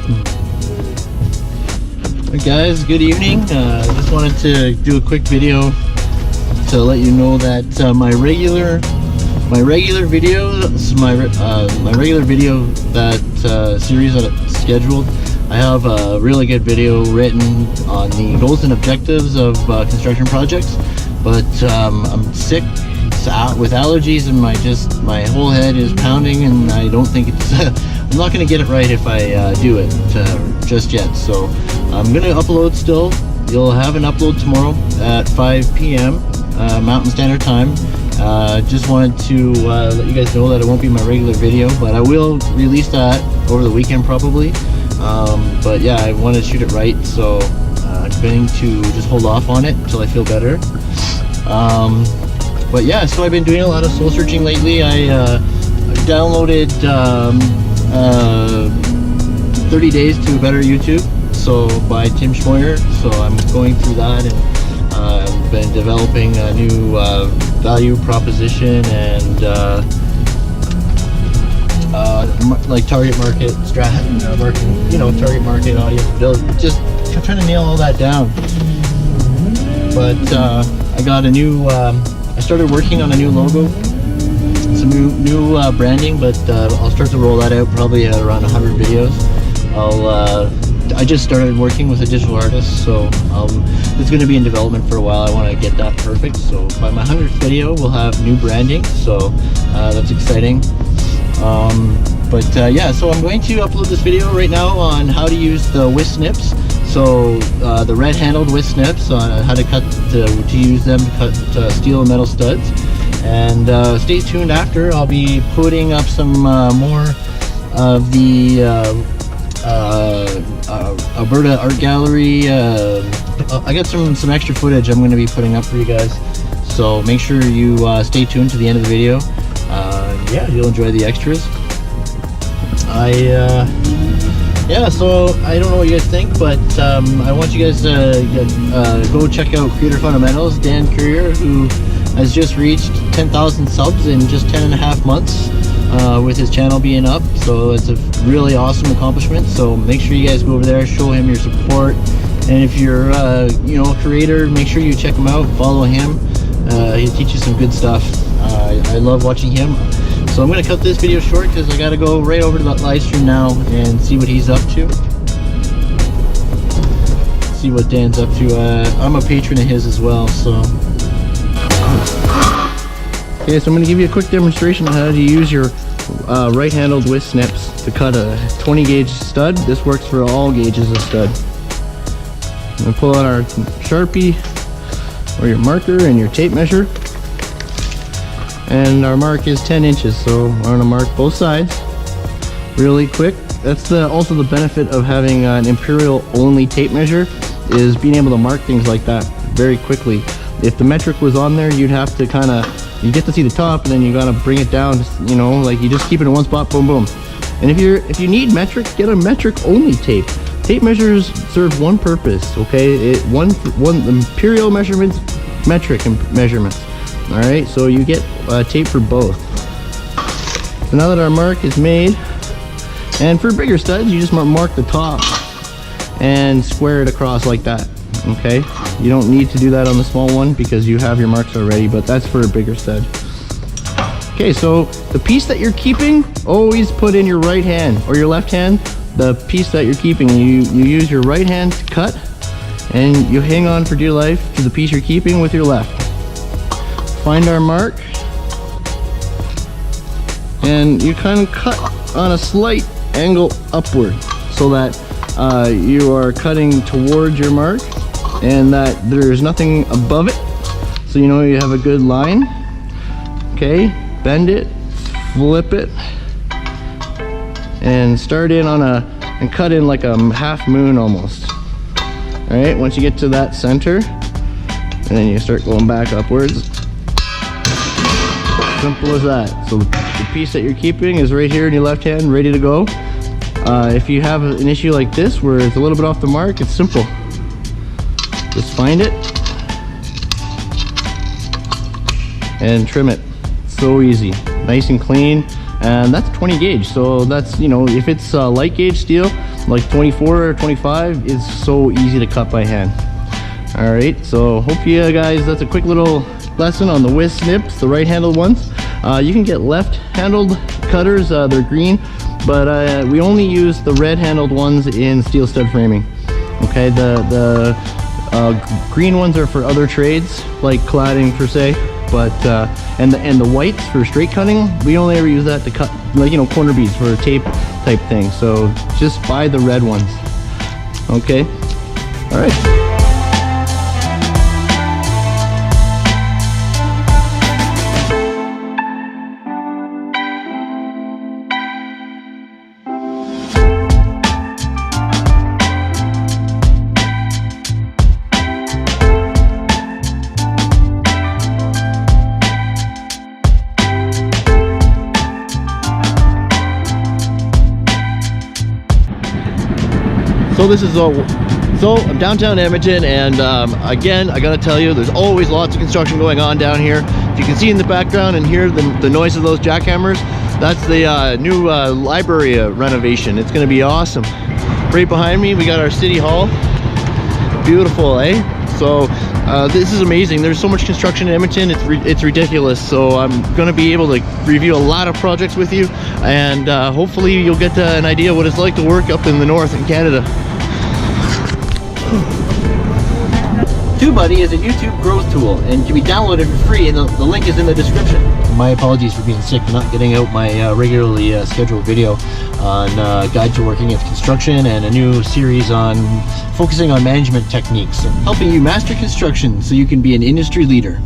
Hey guys, good evening. Just wanted to do a quick video to let you know that my regular video that series that it's scheduled. I have a really good video written on the goals and objectives of construction projects, but I'm sick with allergies and my whole head is pounding, and I don't think it's I'm not gonna get it right if I do it just yet. So I'm gonna upload still. You'll have an upload tomorrow at 5 p.m. Mountain Standard Time. Just wanted to let you guys know that it won't be my regular video, but I will release that over the weekend probably. But yeah, I want to shoot it right, so I'm going to just hold off on it until I feel better. But yeah, so I've been doing a lot of soul searching lately. I downloaded 30 Days to a Better YouTube, so by Tim Schmoyer. So I'm going through that, and I've been developing a new value proposition and like target market strategy, target market audience build. Just trying to nail all that down. But I got a new. I started working on a new logo, some new branding, but I'll start to roll that out probably at around 100 videos. I just started working with a digital artist, so it's going to be in development for a while. I want to get that perfect, so by my 100th video we'll have new branding, so that's exciting. Yeah, so I'm going to upload this video right now on how to use the WISS snips. So the red handled WISS snips, how to use them to cut steel and metal studs. And stay tuned after. I'll be putting up some more of the Alberta Art Gallery. I got some extra footage I'm going to be putting up for you guys, so make sure you stay tuned to the end of the video. Yeah, you'll enjoy the extras. Yeah, so I don't know what you guys think, but I want you guys to go check out Creator Fundamentals, Dan Courier, who has just reached 10,000 subs in just 10.5 months with his channel being up. So it's a really awesome accomplishment. So make sure you guys go over there, show him your support, and if you're a creator, make sure you check him out, follow him. He teaches some good stuff. I love watching him. So I'm going to cut this video short because I got to go right over to that live stream now and see what he's up to. See what Dan's up to. I'm a patron of his as well, so. Okay, so I'm going to give you a quick demonstration on how to use your right-handled WISS snips to cut a 20 gauge stud. This works for all gauges of stud. I'm going to pull out our Sharpie or your marker and your tape measure. And our mark is 10 inches, so we're going to mark both sides really quick. That's also the benefit of having an imperial only tape measure, is being able to mark things like that very quickly. If the metric was on there, you'd have to you get to see the top, and then you gotta bring it down, like you just keep it in one spot, boom boom. And if you need metric, get a metric only tape. Tape measures serve one purpose, okay? One imperial measurements, metric measurements. All right, so you get tape for both. So now that our mark is made, and for bigger studs, you just mark the top and square it across like that, okay? You don't need to do that on the small one because you have your marks already, but that's for a bigger stud. Okay, so the piece that you're keeping, always put in your right hand or your left hand. The piece that you're keeping, you use your right hand to cut, and you hang on for dear life to the piece you're keeping with your left. Find our mark, and you kind of cut on a slight angle upward so that you are cutting towards your mark and that there's nothing above it, so you have a good line. Okay, bend it, flip it, and start in on and cut in like a half moon almost. All right, once you get to that center, and then you start going back upwards. Simple as that. So the piece that you're keeping is right here in your left hand, ready to go. If you have an issue like this where it's a little bit off the mark, it's simple. Just find it and trim it. So easy, nice and clean. And that's 20 gauge. So that's, if it's light gauge steel, like 24 or 25 is so easy to cut by hand. All right, so hope you guys, that's a quick little lesson on the WISS snips, the right-handled ones. You can get left-handled cutters, they're green, but we only use the red-handled ones in steel stud framing. Okay, the green ones are for other trades like cladding per se, but and the whites for straight cutting, we only ever use that to cut, like, you know, corner beads for a tape type thing. So just buy the red ones. Okay, all right. So this is I'm downtown Edmonton, and again, I gotta tell you, there's always lots of construction going on down here. If you can see in the background and hear the noise of those jackhammers, that's the new library renovation. It's gonna be awesome. Right behind me, we got our city hall. Beautiful, eh? So this is amazing. There's so much construction in Edmonton, it's ridiculous. So I'm gonna be able to review a lot of projects with you, and hopefully you'll get an idea what it's like to work up in the north in Canada. TubeBuddy is a YouTube growth tool and can be downloaded for free, and the link is in the description. My apologies for being sick and not getting out my regularly scheduled video on guide to working with construction, and a new series on focusing on management techniques and helping you master construction so you can be an industry leader.